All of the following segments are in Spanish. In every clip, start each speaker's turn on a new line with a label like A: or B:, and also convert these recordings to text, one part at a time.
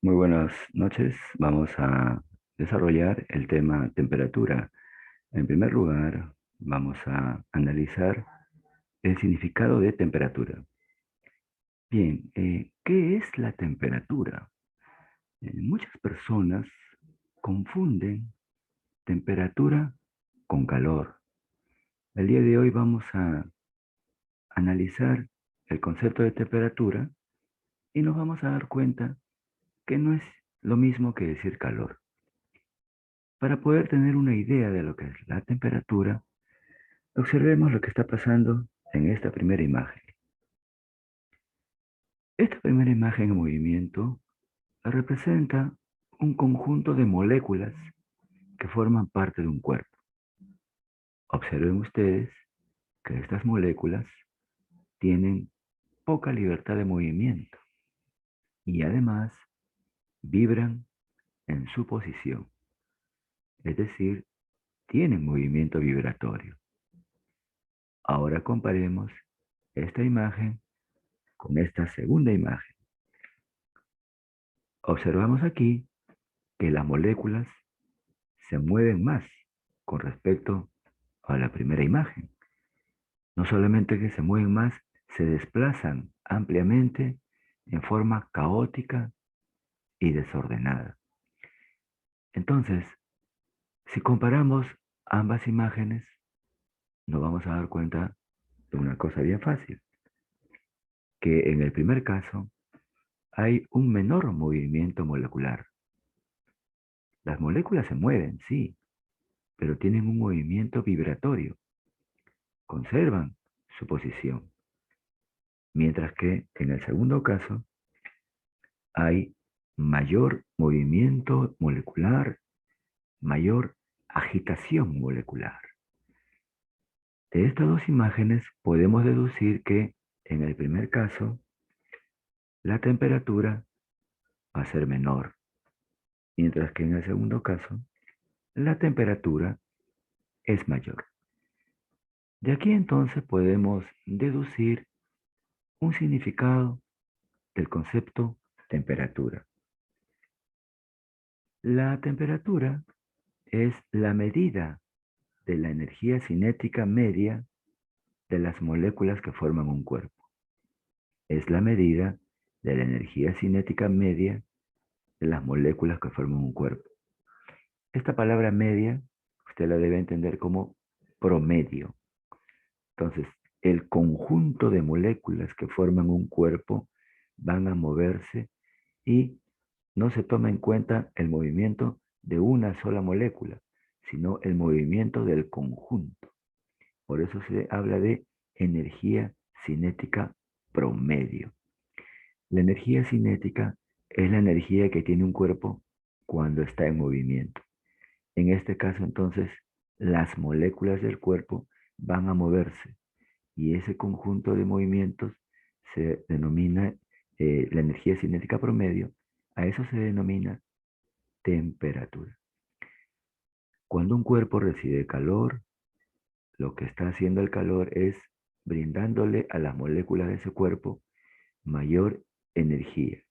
A: Muy buenas noches. Vamos a desarrollar el tema temperatura. En primer lugar, vamos a analizar el significado de temperatura. Bien, ¿qué es la temperatura? Muchas personas confunden temperatura con calor. El día de hoy vamos a analizar el concepto de temperatura y nos vamos a dar cuenta que no es lo mismo que decir calor. Para poder tener una idea de lo que es la temperatura, observemos lo que está pasando en esta primera imagen. Esta primera imagen en movimiento representa un conjunto de moléculas que forman parte de un cuerpo. Observen ustedes que estas moléculas tienen poca libertad de movimiento y además vibran en su posición, es decir, tienen movimiento vibratorio. Ahora comparemos esta imagen con esta segunda imagen. Observamos aquí que las moléculas se mueven más con respecto a la primera imagen. No solamente que se mueven más, se desplazan ampliamente en forma caótica y desordenada. Entonces, si comparamos ambas imágenes, nos vamos a dar cuenta de una cosa bien fácil, que en el primer caso hay un menor movimiento molecular. Las moléculas se mueven, sí, pero tienen un movimiento vibratorio, conservan su posición. Mientras que en el segundo caso hay mayor movimiento molecular, mayor agitación molecular. De estas dos imágenes podemos deducir que en el primer caso la temperatura va a ser menor, mientras que en el segundo caso la temperatura es mayor. De aquí entonces podemos deducir un significado del concepto temperatura. La temperatura es la medida de la energía cinética media de las moléculas que forman un cuerpo. Es la medida de la energía cinética media de las moléculas que forman un cuerpo. Esta palabra media, usted la debe entender como promedio. Entonces, el conjunto de moléculas que forman un cuerpo van a moverse y no se toma en cuenta el movimiento de una sola molécula, sino el movimiento del conjunto. Por eso se habla de energía cinética promedio. La energía cinética es la energía que tiene un cuerpo cuando está en movimiento. En este caso, entonces, las moléculas del cuerpo van a moverse y ese conjunto de movimientos se denomina la energía cinética promedio. A eso se denomina temperatura. Cuando un cuerpo recibe calor, lo que está haciendo el calor es brindándole a las moléculas de ese cuerpo mayor energía.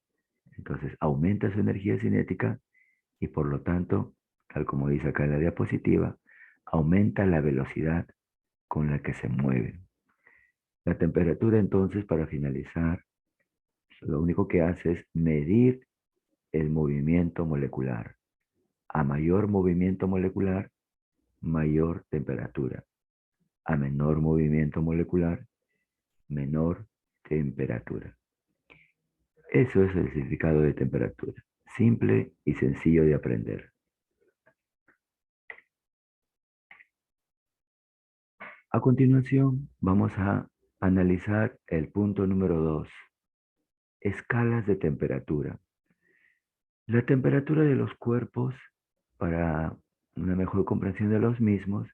A: Entonces aumenta su energía cinética y por lo tanto, tal como dice acá en la diapositiva, aumenta la velocidad con la que se mueven. La temperatura entonces, para finalizar, lo único que hace es medir el movimiento molecular. A mayor movimiento molecular, mayor temperatura. A menor movimiento molecular, menor temperatura. Eso es el significado de temperatura. Simple y sencillo de aprender. A continuación, vamos a analizar el punto número 2. Escalas de temperatura. La temperatura de los cuerpos, para una mejor comprensión de los mismos,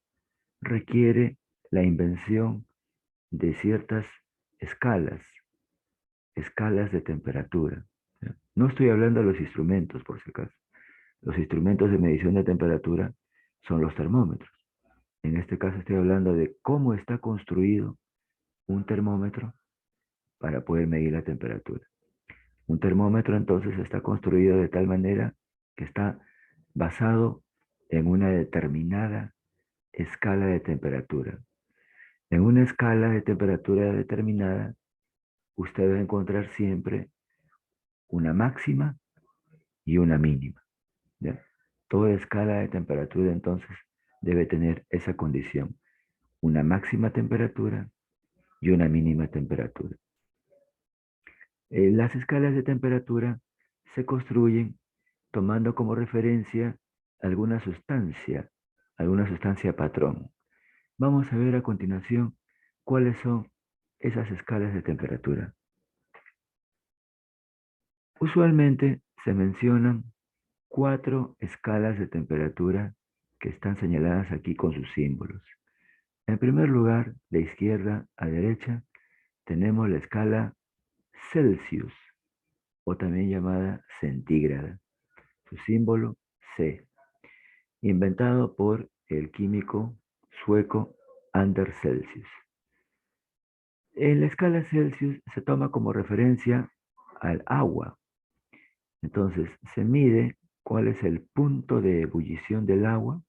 A: requiere la invención de ciertas escalas, escalas de temperatura. No estoy hablando de los instrumentos, por si acaso. Los instrumentos de medición de temperatura son los termómetros. En este caso estoy hablando de cómo está construido un termómetro para poder medir la temperatura. Un termómetro entonces está construido de tal manera que está basado en una determinada escala de temperatura. En una escala de temperatura determinada, usted va a encontrar siempre una máxima y una mínima, ¿ya? Toda escala de temperatura entonces debe tener esa condición, una máxima temperatura y una mínima temperatura. Las escalas de temperatura se construyen tomando como referencia alguna sustancia patrón. Vamos a ver a continuación cuáles son esas escalas de temperatura. Usualmente se mencionan 4 escalas de temperatura que están señaladas aquí con sus símbolos. En primer lugar, de izquierda a derecha, tenemos la escala Celsius, o también llamada centígrada. Su símbolo C, inventado por el químico sueco Anders Celsius. En la escala Celsius se toma como referencia al agua. Entonces se mide cuál es el punto de ebullición del agua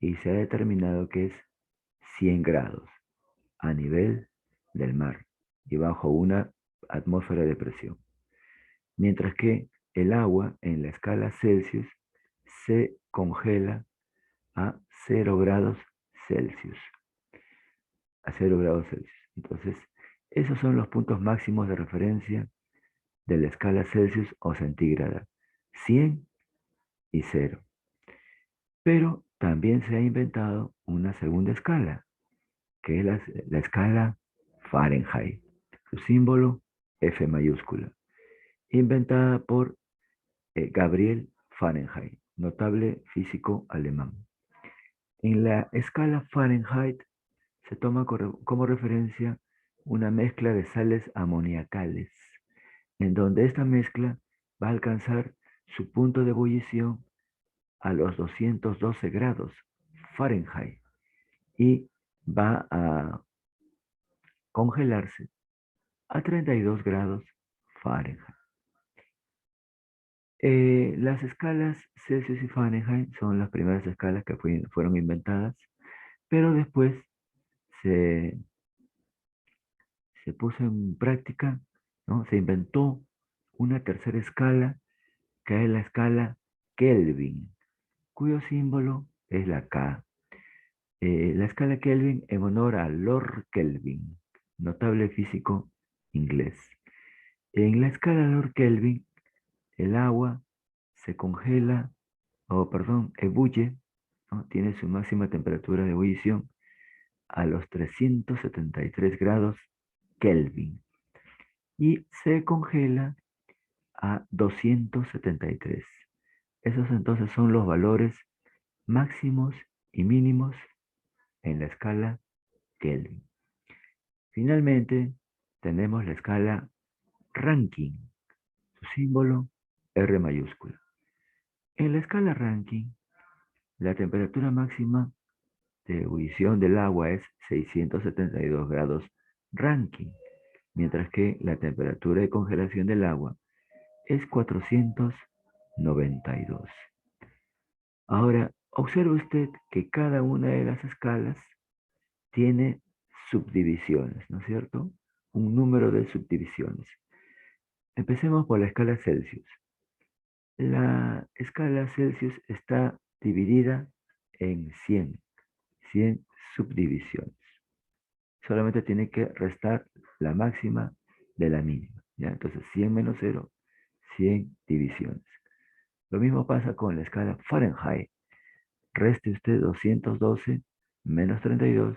A: y se ha determinado que es 100 grados a nivel del mar y bajo una atmósfera de presión. Mientras que el agua en la escala Celsius se congela a 0 grados Celsius. A 0 grados Celsius. Entonces, esos son los puntos máximos de referencia de la escala Celsius o centígrada. 100 y 0. Pero también se ha inventado una segunda escala, que es la escala Fahrenheit. Su símbolo F mayúscula. Inventada por Gabriel Fahrenheit, notable físico alemán. En la escala Fahrenheit se toma como referencia una mezcla de sales amoniacales, en donde esta mezcla va a alcanzar su punto de ebullición a los 212 grados Fahrenheit y va a congelarse a 32 grados Fahrenheit. Las escalas Celsius y Fahrenheit son las primeras escalas que fueron inventadas, pero después se, se puso en práctica, ¿no? Se inventó una tercera escala, que es la escala Kelvin, cuyo símbolo es la K. La escala Kelvin en honor a Lord Kelvin, notable físico inglés. En la escala Lord Kelvin, el agua se congela, ebulle, ¿no? Tiene su máxima temperatura de ebullición a los 373 grados Kelvin y se congela a 273. Esos entonces son los valores máximos y mínimos en la escala Kelvin. Finalmente, tenemos la escala Rankine, su símbolo R mayúscula. En la escala Rankine, la temperatura máxima de ebullición del agua es 672 grados Rankine, mientras que la temperatura de congelación del agua es 492. Ahora, observe usted que cada una de las escalas tiene subdivisiones, ¿no es cierto? Un número de subdivisiones. Empecemos por la escala Celsius. La escala Celsius está dividida en 100 subdivisiones. Solamente tiene que restar la máxima de la mínima, ¿ya? Entonces 100 menos 0, 100 divisiones. Lo mismo pasa con la escala Fahrenheit. Reste usted 212 menos 32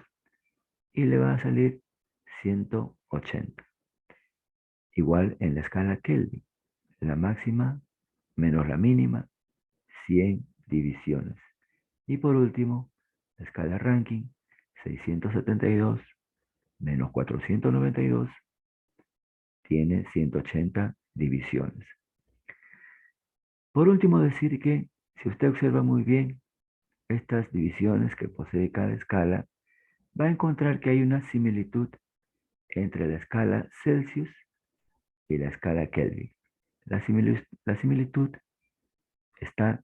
A: y le va a salir 180. Igual en la escala Kelvin. La máxima menos la mínima, 100 divisiones. Y por último, la escala Rankine, 672 menos 492 tiene 180 divisiones. Por último, decir que si usted observa muy bien estas divisiones que posee cada escala, va a encontrar que hay una similitud entre la escala Celsius y la escala Kelvin. La similitud está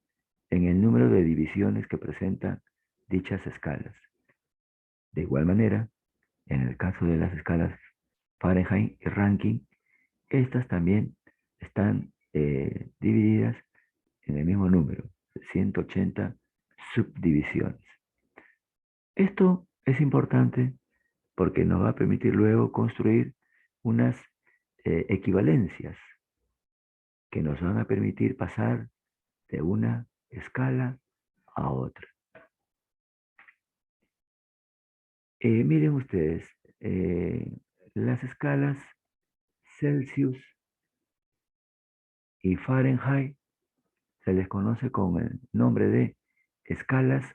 A: en el número de divisiones que presentan dichas escalas. De igual manera, en el caso de las escalas Fahrenheit y Rankine, estas también están divididas en el mismo número, 180 subdivisiones. Esto es importante porque nos va a permitir luego construir unas equivalencias que nos van a permitir pasar de una escala a otra. Miren ustedes, las escalas Celsius y Fahrenheit se les conoce con el nombre de escalas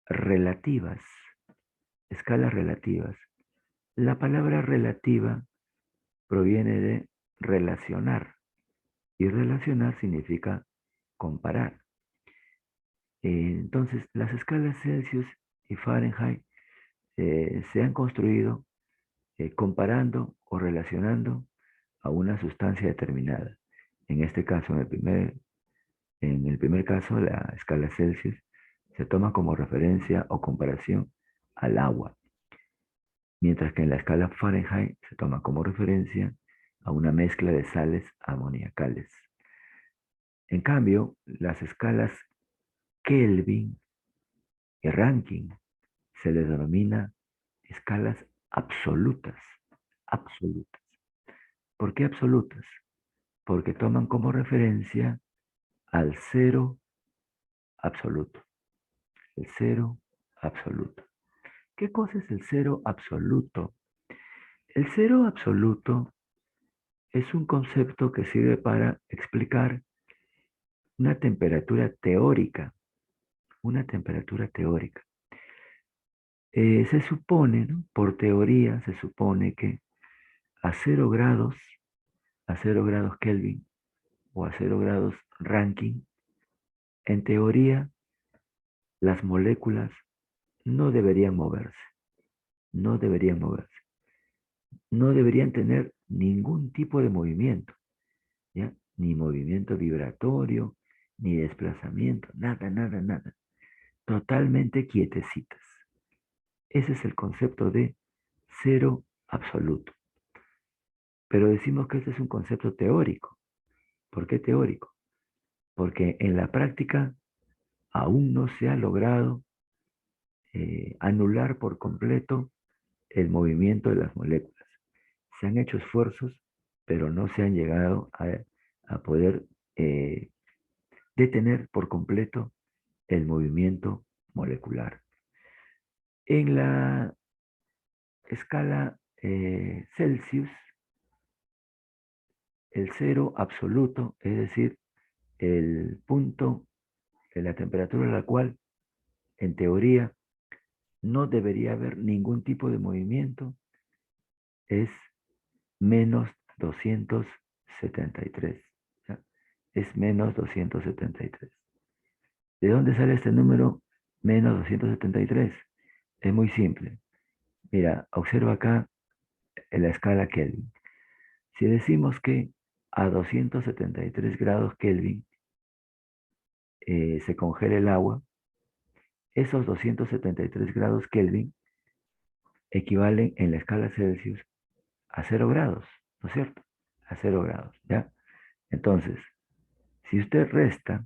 A: relativas. Escalas relativas. La palabra relativa proviene de relacionar y relacionar significa comparar. Entonces, las escalas Celsius y Fahrenheit se han construido comparando o relacionando a una sustancia determinada. En este caso, en el primer caso, la escala Celsius se toma como referencia o comparación al agua, mientras que en la escala Fahrenheit se toma como referencia a una mezcla de sales amoniacales. En cambio, las escalas Kelvin y Rankine se les denomina escalas absolutas. Absolutas. ¿Por qué absolutas? Porque toman como referencia al cero absoluto. El cero absoluto. ¿Qué cosa es el cero absoluto? El cero absoluto es un concepto que sirve para explicar una temperatura teórica. Una temperatura teórica. Se supone, ¿no? Por teoría, se supone que a 0 grados Kelvin o a 0 grados Rankine, en teoría, las moléculas no deberían moverse, no deberían moverse, no deberían tener ningún tipo de movimiento, ¿ya? Ni movimiento vibratorio, ni desplazamiento, nada, nada, nada. Totalmente quietecitas. Ese es el concepto de cero absoluto. Pero decimos que este es un concepto teórico. ¿Por qué teórico? Porque en la práctica aún no se ha logrado anular por completo el movimiento de las moléculas. Se han hecho esfuerzos, pero no se han llegado a poder eh, detener por completo el movimiento molecular. En la escala Celsius, el cero absoluto, es decir, el punto de la temperatura a la cual, en teoría, no debería haber ningún tipo de movimiento, es menos 273. ¿Ya? Es menos 273. ¿De dónde sale este número menos 273? Es muy simple. Mira, observa acá en la escala Kelvin. Si decimos que a 273 grados Kelvin se congela el agua, esos 273 grados Kelvin equivalen en la escala Celsius a 0 grados, ¿no es cierto? A 0 grados, ¿ya? Entonces, si usted resta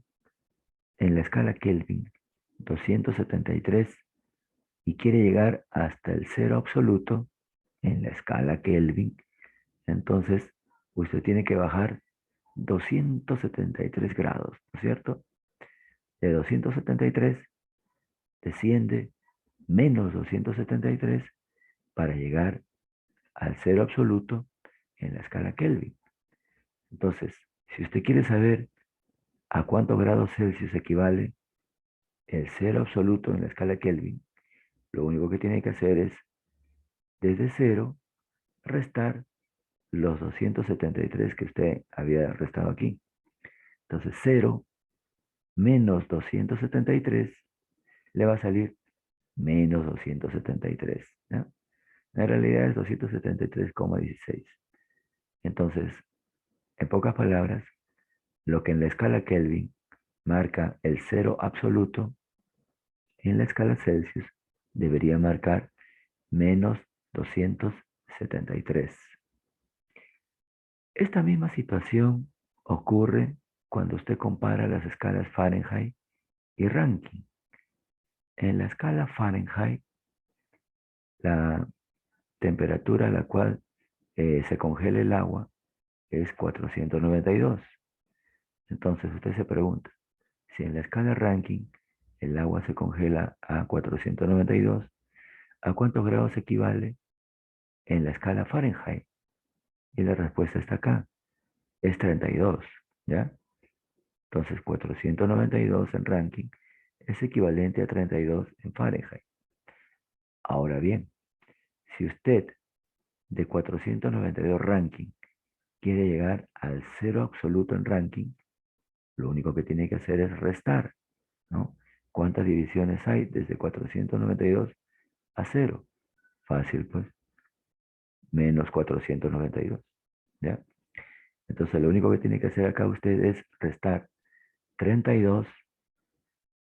A: en la escala Kelvin 273 y quiere llegar hasta el cero absoluto en la escala Kelvin, entonces usted tiene que bajar 273 grados, ¿no es cierto? De 273 desciende menos 273 para llegar al cero absoluto en la escala Kelvin. Entonces, si usted quiere saber a cuántos grados Celsius equivale el cero absoluto en la escala Kelvin, lo único que tiene que hacer es, desde cero, restar los 273 que usted había restado aquí. Entonces, 0 menos 273 le va a salir menos 273. ¿Ya? La realidad es 273,16. Entonces, en pocas palabras, Lo que en la escala Kelvin marca el cero absoluto, en la escala Celsius debería marcar menos 273. Esta misma situación ocurre cuando usted compara las escalas Fahrenheit y Rankine. En la escala Fahrenheit, la temperatura a la cual se congela el agua es 492. Entonces usted se pregunta, si en la escala Rankine el agua se congela a 492, ¿a cuántos grados equivale en la escala Fahrenheit? Y la respuesta está acá, es 32, ¿ya? Entonces 492 en Rankine es equivalente a 32 en Fahrenheit. Ahora bien, si usted de 492 Rankine quiere llegar al cero absoluto en Rankine, lo único que tiene que hacer es restar, ¿no? ¿Cuántas divisiones hay desde 492 a cero? Fácil, pues, menos 492, ¿ya? Entonces, lo único que tiene que hacer acá usted es restar 32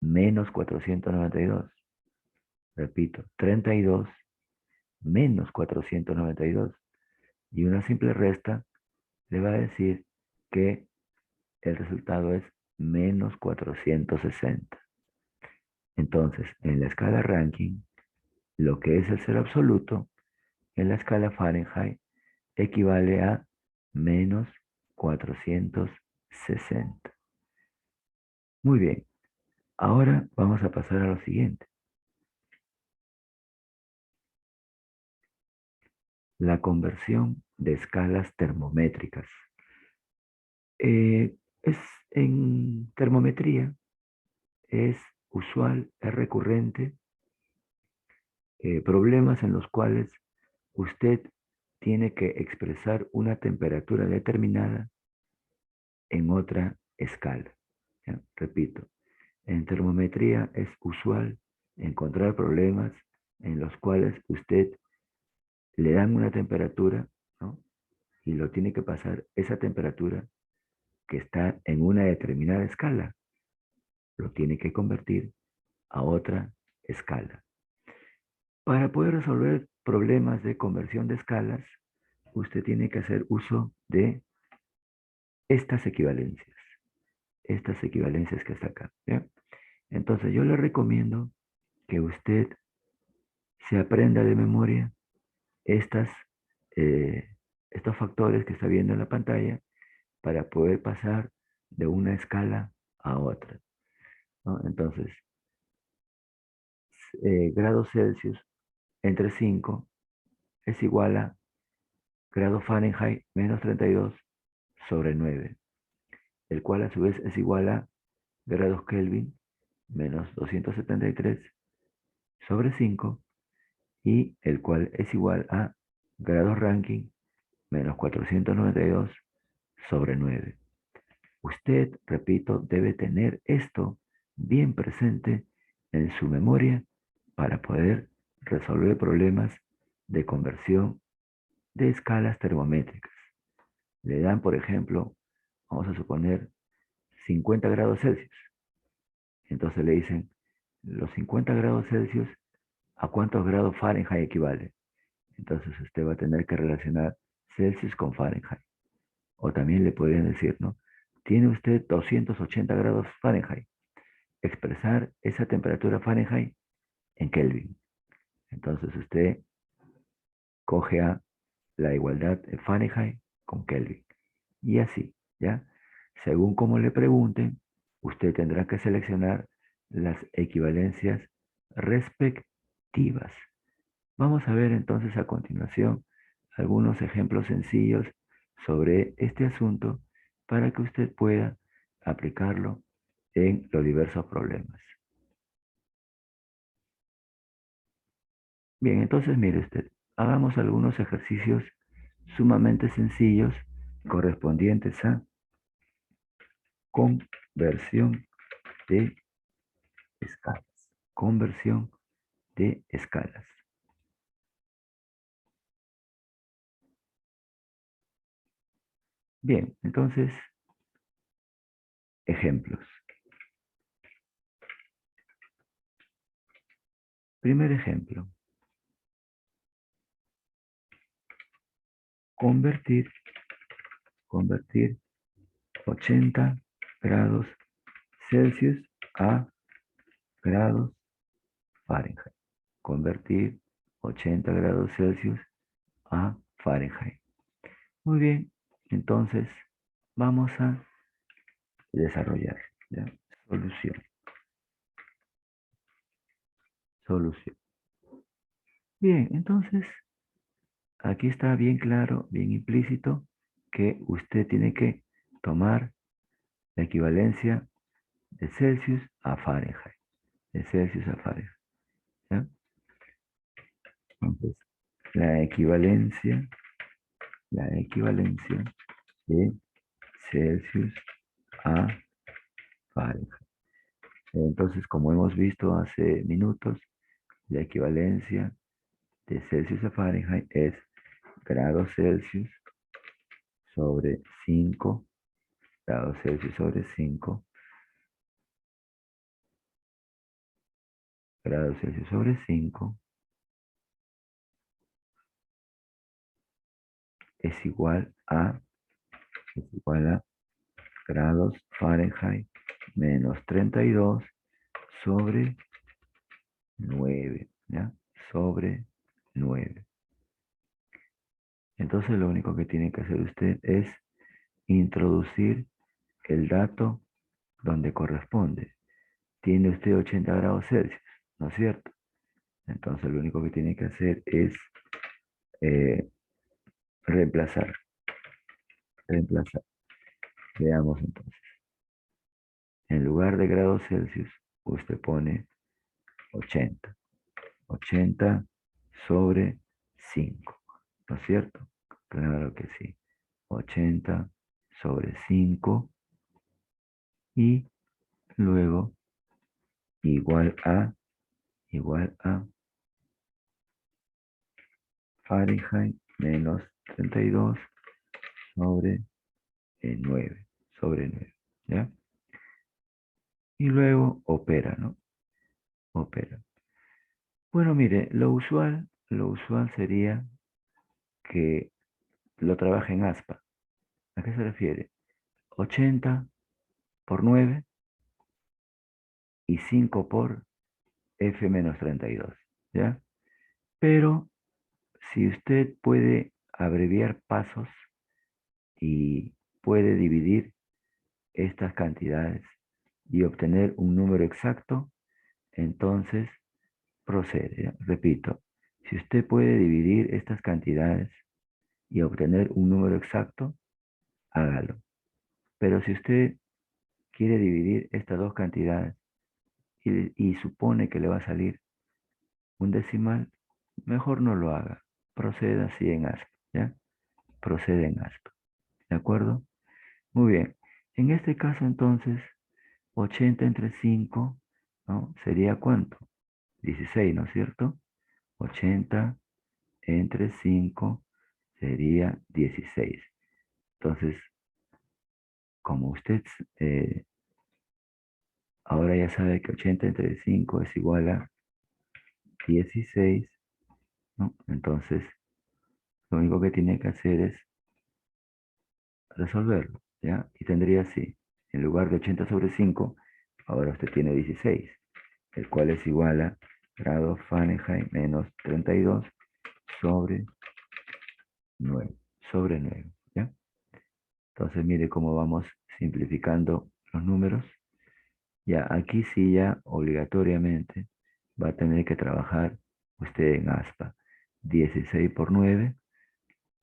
A: menos 492. Repito, 32 menos 492. Y una simple resta le va a decir que el resultado es menos 460. Entonces, en la escala Rankine, lo que es el cero absoluto, en la escala Fahrenheit, equivale a menos 460. Muy bien, ahora vamos a pasar a lo siguiente. La conversión de escalas termométricas. Es en termometría, es usual, es recurrente, problemas en los cuales usted tiene que expresar una temperatura determinada en otra escala. ¿Ya? Repito, en termometría es usual encontrar problemas en los cuales usted le dan una temperatura, ¿no? Y lo tiene que pasar esa temperatura que está en una determinada escala, lo tiene que convertir a otra escala. Para poder resolver problemas de conversión de escalas, usted tiene que hacer uso de estas equivalencias que está acá. ¿Ya? Entonces yo le recomiendo que usted se aprenda de memoria estas, eh, estos factores que está viendo en la pantalla para poder pasar de una escala a otra, ¿no? Entonces, grados Celsius entre 5 es igual a grado Fahrenheit menos 32 sobre 9, el cual a su vez es igual a grados Kelvin menos 273 sobre 5, y el cual es igual a grados Rankine menos 492 sobre 9. Usted, repito, debe tener esto bien presente en su memoria para poder resolver problemas de conversión de escalas termométricas. Le dan, por ejemplo, vamos a suponer 50 grados Celsius. Entonces le dicen, los 50 grados Celsius, ¿a cuántos grados Fahrenheit equivale? Entonces usted va a tener que relacionar Celsius con Fahrenheit. O también le podrían decir, ¿no? Tiene usted 280 grados Fahrenheit. Expresar esa temperatura Fahrenheit en Kelvin. Entonces usted coge a la igualdad de Fahrenheit con Kelvin. Y así, ¿ya? Según como le pregunten, usted tendrá que seleccionar las equivalencias respectivas. Vamos a ver entonces a continuación algunos ejemplos sencillos sobre este asunto para que usted pueda aplicarlo en los diversos problemas. Bien, entonces mire usted, hagamos algunos ejercicios sumamente sencillos correspondientes a conversión de escalas. Conversión de escalas. Bien, entonces ejemplos. Primer ejemplo. Convertir 80 grados Celsius a grados Fahrenheit. Convertir 80 grados Celsius a Fahrenheit. Muy bien, entonces vamos a desarrollar, ¿ya? Solución. Solución. Bien, entonces aquí está bien claro, bien implícito que usted tiene que tomar la equivalencia de Celsius a Fahrenheit. De Celsius a Fahrenheit. ¿Ya? Entonces, la equivalencia de Celsius a Fahrenheit. Entonces, como hemos visto hace minutos, la equivalencia de Celsius a Fahrenheit es grados Celsius sobre 5, grados Celsius sobre 5, grados Celsius sobre 5 es igual a grados Fahrenheit menos 32 sobre 9, ¿ya? Sobre 9. Entonces lo único que tiene que hacer usted es introducir el dato donde corresponde. Tiene usted 80 grados Celsius, ¿no es cierto? Entonces lo único que tiene que hacer es reemplazar. Veamos entonces. En lugar de grados Celsius, usted pone 80. 80 sobre 5. ¿No es cierto? Claro que sí. 80 sobre 5 y luego igual a Fahrenheit menos 32 sobre 9. Sobre 9. ¿Ya? Y luego opera, ¿no? Opera. Bueno, mire, lo usual sería que lo trabaje en aspa. ¿A qué se refiere? 80 por 9 y 5 por F menos 32, ¿ya? Pero si usted puede abreviar pasos y puede dividir estas cantidades y obtener un número exacto, entonces procede, ¿ya? Repito, si usted puede dividir estas cantidades y obtener un número exacto, hágalo. Pero si usted quiere dividir estas dos cantidades y supone que le va a salir un decimal, mejor no lo haga. Proceda así en ASP, ¿ya? Procede en ASP, ¿de acuerdo? Muy bien. En este caso, entonces, 80 entre 5, ¿no? ¿Sería cuánto? 16, ¿no es cierto? 80 entre 5 sería 16. Entonces, como usted ahora ya sabe que 80 entre 5 es igual a 16, ¿no? Entonces, lo único que tiene que hacer es resolverlo, ¿ya? Y tendría así, en lugar de 80 sobre 5, ahora usted tiene 16, el cual es igual a grados Fahrenheit menos 32 sobre 9, sobre 9, ¿ya? Entonces mire cómo vamos simplificando los números. Ya, aquí sí ya obligatoriamente va a tener que trabajar usted en aspa. 16 por 9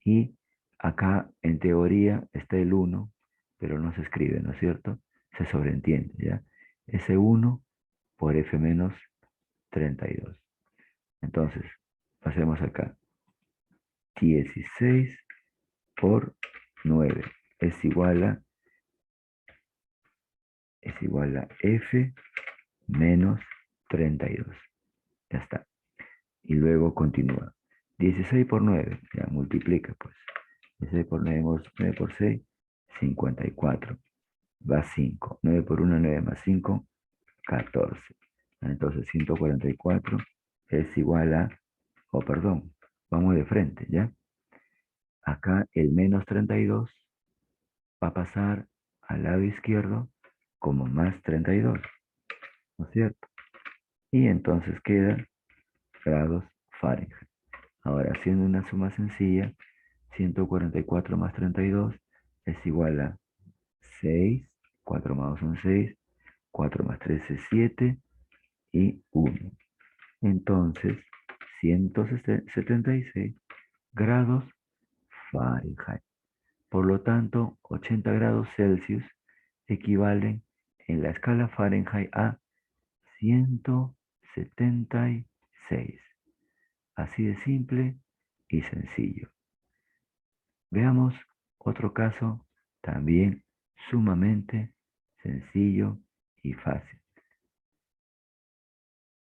A: y acá en teoría está el 1, pero no se escribe, ¿no es cierto? Se sobreentiende, ¿ya? Ese 1 por F menos 32. Entonces, pasemos acá. 16 por 9 es igual a F menos 32. Ya está. Y luego continúa. 16 por 9, ya multiplica pues. 16 por 9, 9 por 6, 54. va 5. 9 por 1, 9 más 5, 14. Entonces 144 es igual a, perdón, vamos de frente, ¿ya? Acá el menos 32 va a pasar al lado izquierdo como más 32, ¿no es cierto? Y entonces queda grados Fahrenheit. Ahora, haciendo una suma sencilla, 144 más 32 es igual a 6, 4 más 2 son 6, 4 más 3 es 7 y 1. Entonces, 176 grados Fahrenheit. Por lo tanto, 80 grados Celsius equivalen en la escala Fahrenheit a 176. Así de simple y sencillo. Veamos otro caso también sumamente sencillo y fácil.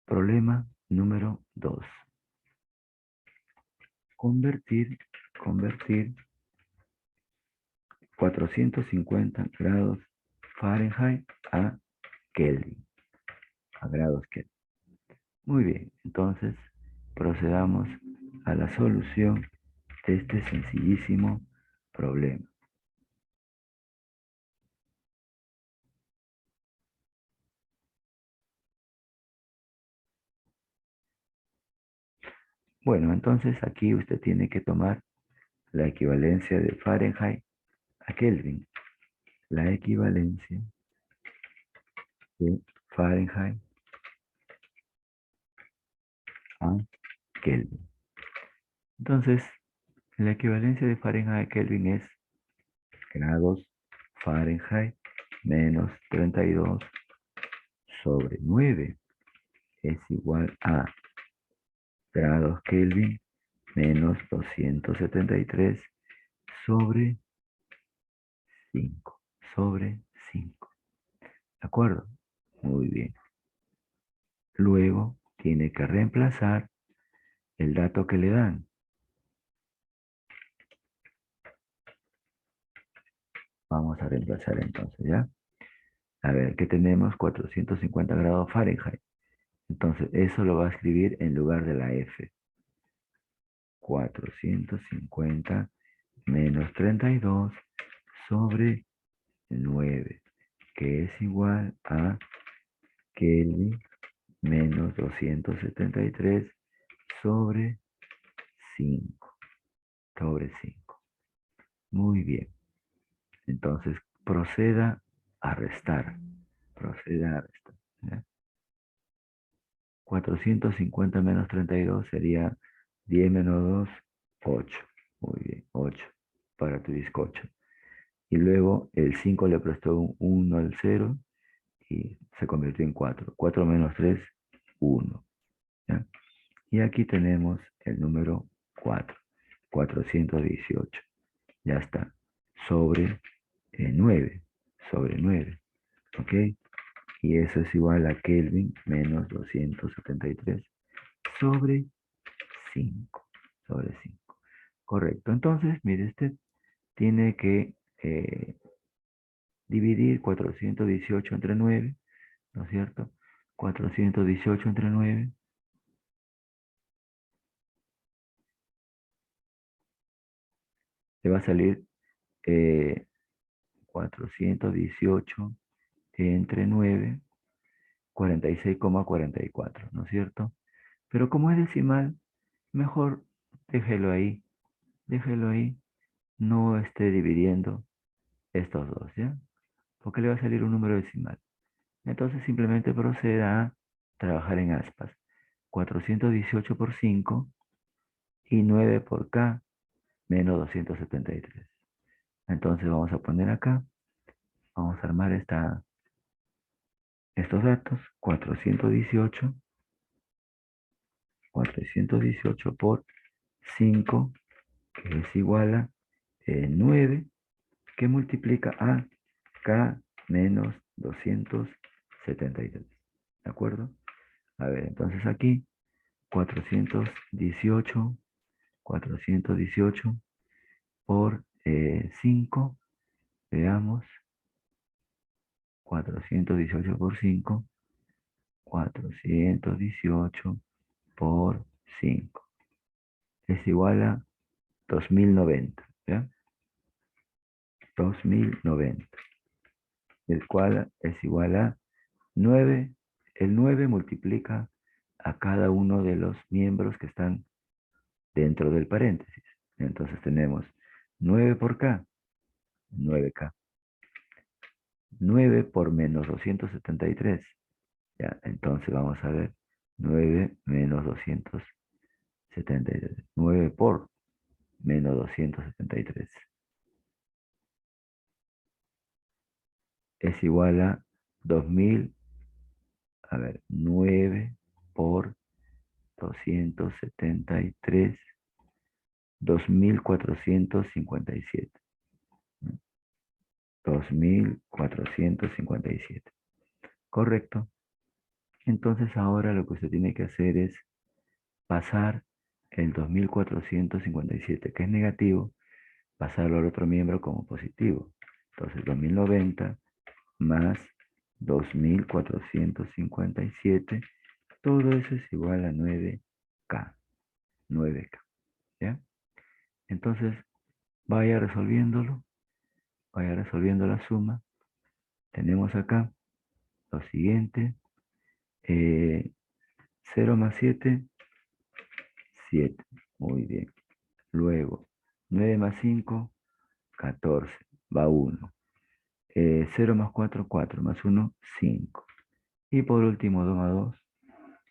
A: Problema número 2. Convertir 450 grados Fahrenheit a Kelvin, a grados Kelvin. Muy bien, entonces procedamos a la solución de este sencillísimo problema. Bueno, entonces aquí usted tiene que tomar la equivalencia de Fahrenheit a Kelvin. La equivalencia de Fahrenheit a Kelvin. Entonces, la equivalencia de Fahrenheit a Kelvin es grados Fahrenheit menos 32 sobre 9 es igual a grados Kelvin menos 273 sobre 5. Sobre 5. ¿De acuerdo? Muy bien. Luego tiene que reemplazar el dato que le dan. Vamos a reemplazar entonces, ¿ya? A ver, ¿qué tenemos? 450 grados Fahrenheit. Entonces, eso lo va a escribir en lugar de la F. 450 menos 32 sobre 9, que es igual a Kelvin menos 273 sobre 5. Sobre 5. Muy bien. Entonces, proceda a restar. Proceda a restar. ¿Ya? 450 menos 32 sería 10 menos 2, 8. Muy bien, 8 para tu bizcocho. Y luego el 5 le prestó un 1 al 0 y se convirtió en 4. 4 menos 3, 1. ¿Ya? Y aquí tenemos el número 4. 418. Ya está. Sobre 9. Sobre 9. ¿Ok? Y eso es igual a Kelvin menos 273 sobre 5. Sobre 5. Correcto. Entonces, mire, usted tiene que dividir 418 entre 9, ¿no es cierto? 418 entre 9 le va a salir 418 entre 9, 46,44, ¿no es cierto? Pero como es decimal, mejor déjelo ahí, no esté dividiendo estos dos, ¿ya? Porque le va a salir un número decimal. Entonces simplemente proceda a trabajar en aspas. 418 por 5 y 9 por K menos 273. Entonces vamos a poner acá, vamos a armar estos datos. 418 por 5, que es igual a 9, que multiplica a K menos 273. ¿De acuerdo? A ver, entonces aquí 418 418 por 5, veamos, 418 por 5, 418 por 5. Es igual a 2090, ¿ya? 2090, el cual es igual a 9. El 9 multiplica a cada uno de los miembros que están dentro del paréntesis. Entonces tenemos 9 por K, 9K. 9 por menos 273. Ya, entonces vamos a ver. 9 menos 273. 9 por menos 273. Es igual a 2000. A ver, 9 por 273. 2457. 2457. Correcto. Entonces ahora lo que usted tiene que hacer es pasar el 2457, que es negativo, pasarlo al otro miembro como positivo. Entonces 2090 más 2457, todo eso es igual a 9K. 9K. ¿Ya? Entonces vaya resolviéndolo, vaya resolviendo la suma. Tenemos acá lo siguiente. 0 más 7, 7. Muy bien. Luego, 9 más 5, 14. Va 1. 0 más 4, 4. Más 1, 5. Y por último, 2 más 2,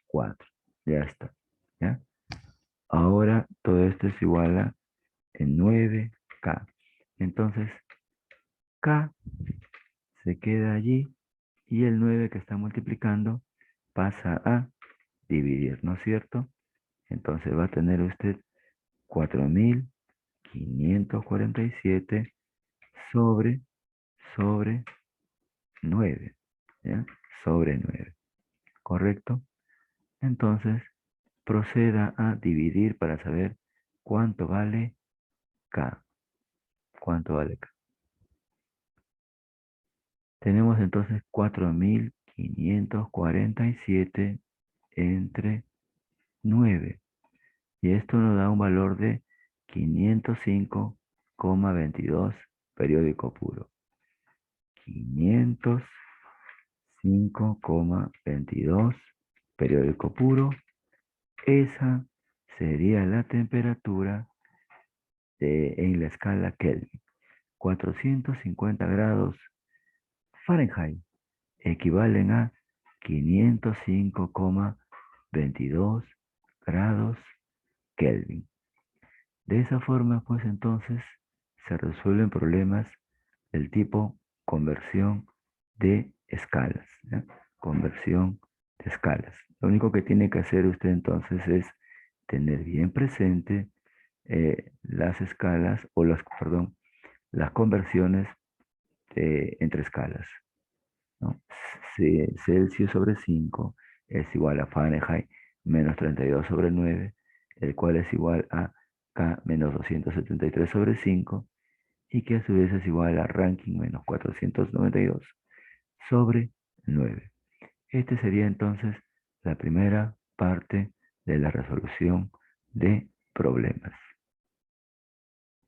A: 4. Ya está. ¿Ya? Ahora todo esto es igual a 9K. Entonces, K se queda allí y el 9 que está multiplicando pasa a dividir, ¿no es cierto? Entonces va a tener usted 4547 sobre 9, ¿ya? Sobre 9, ¿correcto? Entonces, proceda a dividir para saber cuánto vale K. ¿Cuánto vale K? Tenemos entonces 4547 entre 9. Y esto nos da un valor de 505,22 periódico puro. 505,22 periódico puro. Esa sería la temperatura en la escala Kelvin. 450 grados Fahrenheit equivalen a 505,22 grados Kelvin. De esa forma, pues entonces se resuelven problemas del tipo conversión de escalas, ¿ya? Conversión de escalas. Lo único que tiene que hacer usted entonces es tener bien presente las escalas o las conversiones entre escalas, ¿no? Celsius sobre 5 es igual a Fahrenheit menos 32 sobre 9, el cual es igual a K menos 273 sobre 5, y que a su vez es igual a Rankine menos 492 sobre 9. Este sería entonces la primera parte de la resolución de problemas.